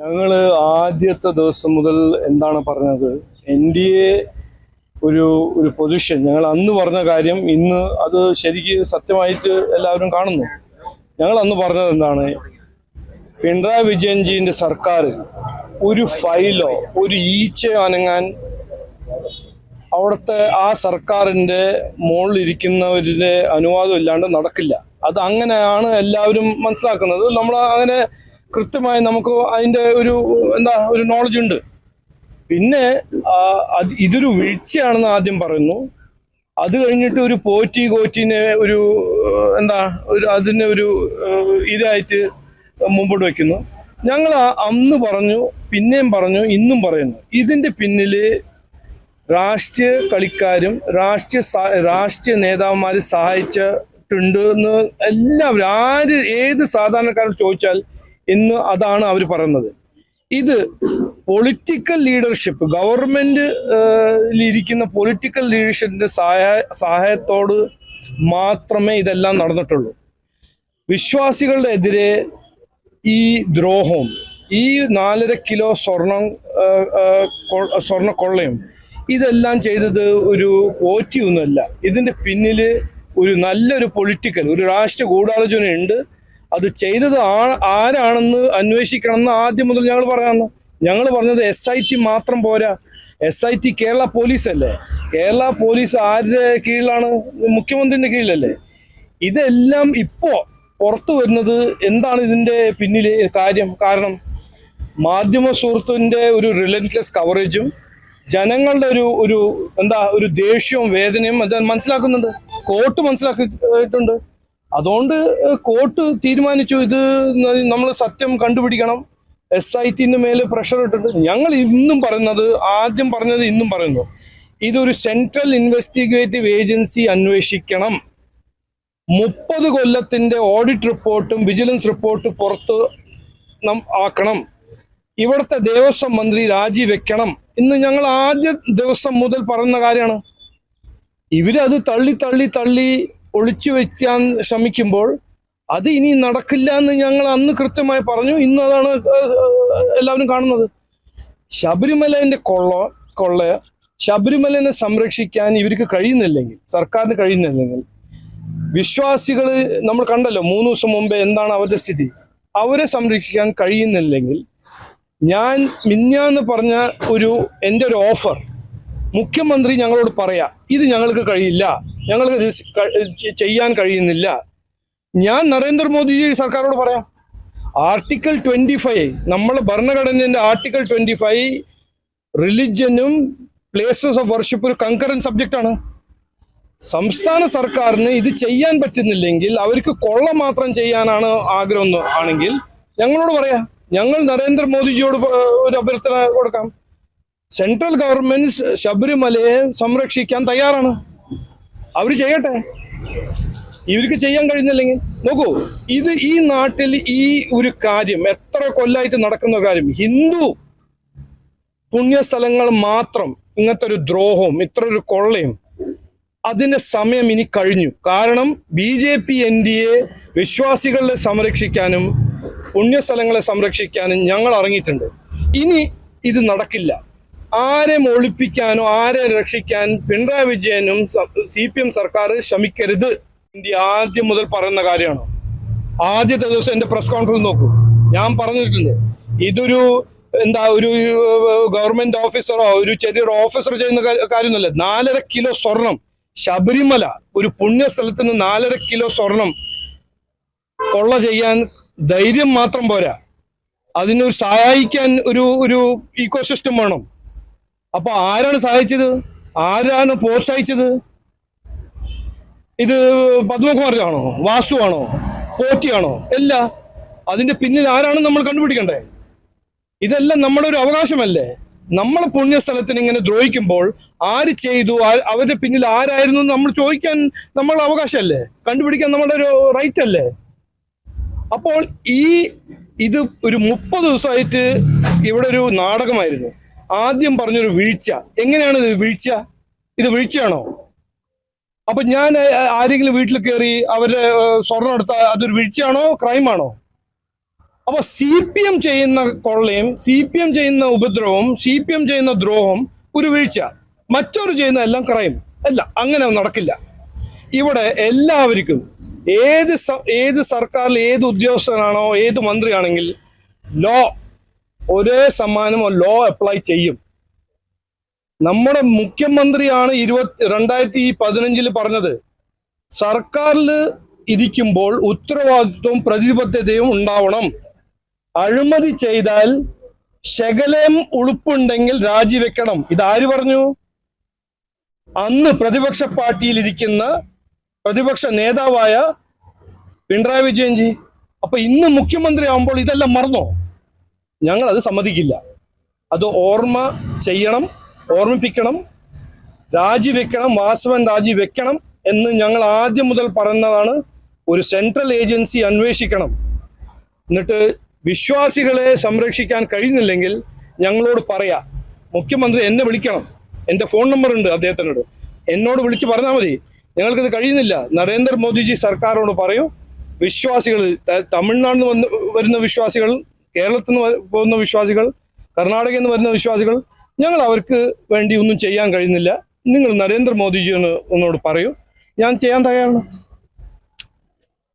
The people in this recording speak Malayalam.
ഞങ്ങൾ ആദ്യത്തെ ദിവസം മുതൽ എന്താണ് പറഞ്ഞത്, NDA ഒരു ഒരു പൊസിഷൻ ഞങ്ങൾ അന്ന് പറഞ്ഞ കാര്യം ഇന്ന് അത് ശരിക്ക് സത്യമായിട്ട് എല്ലാവരും കാണുന്നു. ഞങ്ങൾ അന്ന് പറഞ്ഞത് എന്താണ്, പിണറായി വിജയൻജിന്റെ സർക്കാർ ഒരു ഫയലോ ഒരു ഈച്ചയോ അനങ്ങാൻ അവിടുത്തെ ആ സർക്കാരിൻ്റെ മുകളിലിരിക്കുന്നവരുടെ അനുവാദം ഇല്ലാണ്ട് നടക്കില്ല. അത് അങ്ങനെയാണ് എല്ലാവരും മനസ്സിലാക്കുന്നത്. നമ്മൾ അങ്ങനെ കൃത്യമായി നമുക്ക് അതിൻ്റെ ഒരു നോളജ് ഉണ്ട്. പിന്നെ ഇതൊരു വീഴ്ചയാണെന്ന് ആദ്യം പറയുന്നു. അത് കഴിഞ്ഞിട്ട് ഒരു കോറ്റിനെ അതിനെ ഇതായിട്ട് മുമ്പോട്ട് വയ്ക്കുന്നു. ഞങ്ങൾ അന്ന് പറഞ്ഞു, പിന്നെയും പറഞ്ഞു, ഇന്നും പറയുന്നു, ഇതിൻ്റെ പിന്നിൽ രാഷ്ട്രീയ കളിക്കാരും രാഷ്ട്രീയ നേതാക്കന്മാർ സഹായിച്ചിട്ടുണ്ട് എന്ന് എല്ലാവരും ഏത് സാധാരണക്കാരൻ ചോദിച്ചാൽ ഇന്ന് അതാണ് അവർ പറയുന്നത്. ഇത് പൊളിറ്റിക്കൽ ലീഡർഷിപ്പ്, ഗവൺമെന്റിലിരിക്കുന്ന പൊളിറ്റിക്കൽ ലീഡർഷിപ്പിന്റെ സഹായത്തോട് മാത്രമേ ഇതെല്ലാം നടന്നിട്ടുള്ളൂ. വിശ്വാസികളുടെ എതിരെ ഈ ദ്രോഹവും ഈ 4.5 കിലോ സ്വർണ്ണ കൊള്ളയും ഇതെല്ലാം ചെയ്തത് ഒരു പോറ്റിയൊന്നുമല്ല. ഇതിന്റെ പിന്നിൽ നല്ലൊരു പൊളിറ്റിക്കൽ രാഷ്ട്രീയ ഗൂഢാലോചന ഉണ്ട്. അത് ചെയ്തത് ആരാണെന്ന് അന്വേഷിക്കണമെന്ന് ആദ്യം മുതൽ ഞങ്ങൾ പറഞ്ഞത് SIT മാത്രം പോരാ. SIT കേരള പോലീസ് അല്ലേ? കേരള പോലീസ് ആരുടെ കീഴിലാണ്? മുഖ്യമന്ത്രിന്റെ കീഴിലല്ലേ? ഇതെല്ലാം ഇപ്പോ പുറത്തു വരുന്നത് എന്താണ് ഇതിന്റെ പിന്നിലെ കാരണം മാധ്യമ സുഹൃത്തിന്റെ ഒരു റിലൻറ്റ്ലെസ് കവറേജും ജനങ്ങളുടെ ഒരു ദേഷ്യവും വേദനയും അത് മനസ്സിലാക്കുന്നുണ്ട്. കോർട്ട് മനസ്സിലാക്കിയിട്ടുണ്ട്. അതുകൊണ്ട് കോർട്ട് തീരുമാനിച്ചു, ഇത് നമ്മൾ സത്യം കണ്ടുപിടിക്കണം. SITന്റെ മേലെ പ്രഷർ ഇട്ടിട്ട് ഞങ്ങൾ ആദ്യം പറഞ്ഞത് ഇന്നും പറയുന്നു, ഇതൊരു സെൻട്രൽ ഇൻവെസ്റ്റിഗേറ്റീവ് ഏജൻസി അന്വേഷിക്കണം. 30 കൊല്ലത്തിന്റെ ഓഡിറ്റ് റിപ്പോർട്ടും വിജിലൻസ് റിപ്പോർട്ട് പുറത്ത് ആക്കണം. ഇവിടുത്തെ ദേവസ്വം മന്ത്രി രാജിവെക്കണം എന്ന് ഞങ്ങൾ ആദ്യ ദിവസം മുതൽ പറയുന്ന കാര്യമാണ്. ഇവരത് തള്ളി ഒളിച്ചു വെക്കാൻ ശ്രമിക്കുമ്പോൾ അത് ഇനി നടക്കില്ല എന്ന് ഞങ്ങൾ അന്ന് കൃത്യമായി പറഞ്ഞു. ഇന്ന് അതാണ് എല്ലാവരും കാണുന്നത്. ശബരിമലേന്റെ കൊള്ള ശബരിമലനെ സംരക്ഷിക്കാൻ ഇവർക്ക് കഴിയുന്നില്ലെങ്കിൽ, സർക്കാരിന് കഴിയുന്നില്ലെങ്കിൽ, വിശ്വാസികൾ നമ്മൾ കണ്ടല്ലോ 3 ദിവസം മുമ്പേ എന്താണ് അവരുടെ സ്ഥിതി. അവരെ സംരക്ഷിക്കാൻ കഴിയുന്നില്ലെങ്കിൽ ഞാൻ മിഞ്ഞാന്ന് പറഞ്ഞ എൻ്റെ ഒരു ഓഫർ മുഖ്യമന്ത്രി ഞങ്ങളോട് പറയാ, ഇത് ഞങ്ങൾക്ക് കഴിയില്ല, ഞങ്ങൾക്ക് ചെയ്യാൻ കഴിയുന്നില്ല. ഞാൻ നരേന്ദ്രമോദിജി സർക്കാരോട് പറയാം, ആർട്ടിക്കിൾ 25 നമ്മളെ ഭരണഘടനയുടെ ആർട്ടിക്കിൾ 25 റിലിജ്യനും പ്ലേസസ് ഓഫ് വർഷിപ്പ് ഒരു കൺകറന്റ് സബ്ജക്റ്റ് ആണ്. സംസ്ഥാന സർക്കാരിന് ഇത് ചെയ്യാൻ പറ്റുന്നില്ലെങ്കിൽ അവർക്ക് കൊള്ള മാത്രം ചെയ്യാനാണ് ആഗ്രഹം ആണെങ്കിൽ ഞങ്ങളോട് പറയാ, ഞങ്ങൾ നരേന്ദ്രമോദിജിയോട് ഒരു അഭ്യർത്ഥന കൊടുക്കാം. സെൻട്രൽ ഗവൺമെന്റ് ശബരിമലയെ സംരക്ഷിക്കാൻ തയ്യാറാണ്, അവർ ചെയ്യട്ടെ. ഇവർക്ക് ചെയ്യാൻ കഴിയുന്നില്ലെങ്കിൽ നോക്കൂ, ഈ നാട്ടിൽ ഈ ഒരു കാര്യം എത്ര കൊല്ലായിട്ട് നടക്കുന്ന കാര്യം, ഹിന്ദു പുണ്യസ്ഥലങ്ങൾ മാത്രം ഇങ്ങനത്തെ ഒരു ദ്രോഹവും ഇത്ര ഒരു കൊള്ളയും, അതിന്റെ സമയം ഇനി കഴിഞ്ഞു. കാരണം BJP NDA വിശ്വാസികളെ സംരക്ഷിക്കാനും പുണ്യസ്ഥലങ്ങളെ സംരക്ഷിക്കാനും ഞങ്ങൾ ഇറങ്ങിയിട്ടുണ്ട്. ഇനി ഇത് നടക്കില്ല. ആരെ ഒളിപ്പിക്കാനോ ആരെ രക്ഷിക്കാൻ പിണറായി വിജയനും CPM സർക്കാർ ശ്രമിക്കരുത്. ഇന്ത്യ ആദ്യം മുതൽ പറയുന്ന കാര്യമാണ്. ആദ്യത്തെ ദിവസം എൻ്റെ പ്രസ് കോൺഫറൻസ് നോക്കൂ, ഞാൻ പറഞ്ഞിട്ടുണ്ട്, ഇതൊരു ഗവൺമെന്റ് ഓഫീസറോ ചെറിയൊരു ഓഫീസർ ചെയ്യുന്ന കാര്യമൊന്നുമല്ല. 4.5 കിലോ സ്വർണം ശബരിമല ഒരു പുണ്യസ്ഥലത്ത് നിന്ന് 4.5 കിലോ സ്വർണം കൊള്ള ചെയ്യാൻ ധൈര്യം മാത്രം പോരാ, അതിനൊരു സഹായിക്കാൻ ഒരു ഇക്കോസിസ്റ്റം വേണം. അപ്പൊ ആരാണ് സഹായിച്ചത്? ആരാണ് പ്രോത്സാഹിച്ചത്? ഇത് പത്മകുമാറാണോ? വാസുവാണോ? പോറ്റിയാണോ? അല്ല. അതിന്റെ പിന്നിൽ ആരാണ് നമ്മൾ കണ്ടുപിടിക്കണ്ടേ? ഇതെല്ലാം നമ്മുടെ ഒരു അവകാശമല്ലേ? നമ്മളെ പുണ്യസ്ഥലത്തിന് ഇങ്ങനെ ദ്രോഹിക്കുമ്പോൾ ആര് ചെയ്തു, അവരുടെ പിന്നിൽ ആരായിരുന്നു നമ്മൾ ചോദിക്കാൻ നമ്മളുടെ അവകാശമല്ലേ? കണ്ടുപിടിക്കാൻ നമ്മളുടെ ഒരു റൈറ്റ് അല്ലേ? അപ്പോൾ ഇത് ഒരു 30 ദിവസമായിട്ട് ഇവിടെ ഒരു നാടകമായിരുന്നു. ആദ്യം പറഞ്ഞൊരു വീഴ്ച. എങ്ങനെയാണ് ഇത് വീഴ്ചയാണോ? അപ്പൊ ഞാൻ ആരെങ്കിലും വീട്ടിൽ കയറി അവരുടെ സ്വർണം എടുത്ത അതൊരു വീഴ്ചയാണോ, ക്രൈമാണോ? അപ്പൊ CPM ചെയ്യുന്ന കൊള്ളയും CPM ചെയ്യുന്ന ഉപദ്രവവും CPM ചെയ്യുന്ന ദ്രോഹം ഒരു വീഴ്ച, മറ്റൊരു ചെയ്യുന്ന എല്ലാം ക്രൈം അല്ല. അങ്ങനെ നടക്കില്ല. ഇവിടെ എല്ലാവർക്കും ഏത് സർക്കാരിൽ ഏത് ഉദ്യോഗസ്ഥനാണോ ഏത് മന്ത്രിയാണെങ്കിൽ ലോ ഒരേ സമ്മാനം ലോ അപ്ലൈ ചെയ്യും. നമ്മുടെ മുഖ്യമന്ത്രിയാണ് 2015 പറഞ്ഞത്, സർക്കാരിൽ ഇരിക്കുമ്പോൾ ഉത്തരവാദിത്വവും പ്രതിബദ്ധതയും ഉണ്ടാവണം. അഴിമതി ചെയ്താൽ ശകലം ഉളുപ്പുണ്ടെങ്കിൽ രാജിവെക്കണം. ഇതാര് പറഞ്ഞു? അന്ന് പ്രതിപക്ഷ പാർട്ടിയിൽ ഇരിക്കുന്ന പ്രതിപക്ഷ നേതാവായ പിണറായി വിജയൻജി. അപ്പൊ ഇന്ന് മുഖ്യമന്ത്രി ആവുമ്പോൾ ഇതെല്ലാം മറന്നോ? ഞങ്ങൾ അത് സമ്മതിക്കില്ല. അത് ഓർമ്മ ചെയ്യണം, ഓർമ്മിപ്പിക്കണം, രാജിവെക്കണം, വാസവൻ രാജിവെക്കണം എന്ന് ഞങ്ങൾ ആദ്യം മുതൽ പറയുന്നതാണ്. ഒരു സെൻട്രൽ ഏജൻസി അന്വേഷിക്കണം. എന്നിട്ട് വിശ്വാസികളെ സംരക്ഷിക്കാൻ കഴിയുന്നില്ലെങ്കിൽ ഞങ്ങളോട് പറയാം. മുഖ്യമന്ത്രി എന്നെ വിളിക്കണം, എൻ്റെ ഫോൺ നമ്പർ ഉണ്ട് അദ്ദേഹത്തിനോട്, എന്നോട് വിളിച്ച് പറഞ്ഞാൽ മതി. ഞങ്ങൾക്കിത് കഴിയുന്നില്ല. നരേന്ദ്രമോദിജി സർക്കാരോട് പറയൂ, വിശ്വാസികൾ, തമിഴ്നാട്ടിൽ നിന്ന് വരുന്ന വിശ്വാസികൾ, കേരളത്തിൽ നിന്ന് പോകുന്ന വിശ്വാസികൾ, കർണാടകയിൽ നിന്ന് വരുന്ന വിശ്വാസികൾ, ഞങ്ങൾ അവർക്ക് വേണ്ടി ഒന്നും ചെയ്യാൻ കഴിയുന്നില്ല. നിങ്ങൾ നരേന്ദ്രമോദിജി ഒന്നോട് പറയൂ, ഞാൻ ചെയ്യാൻ തയ്യാറാണ്.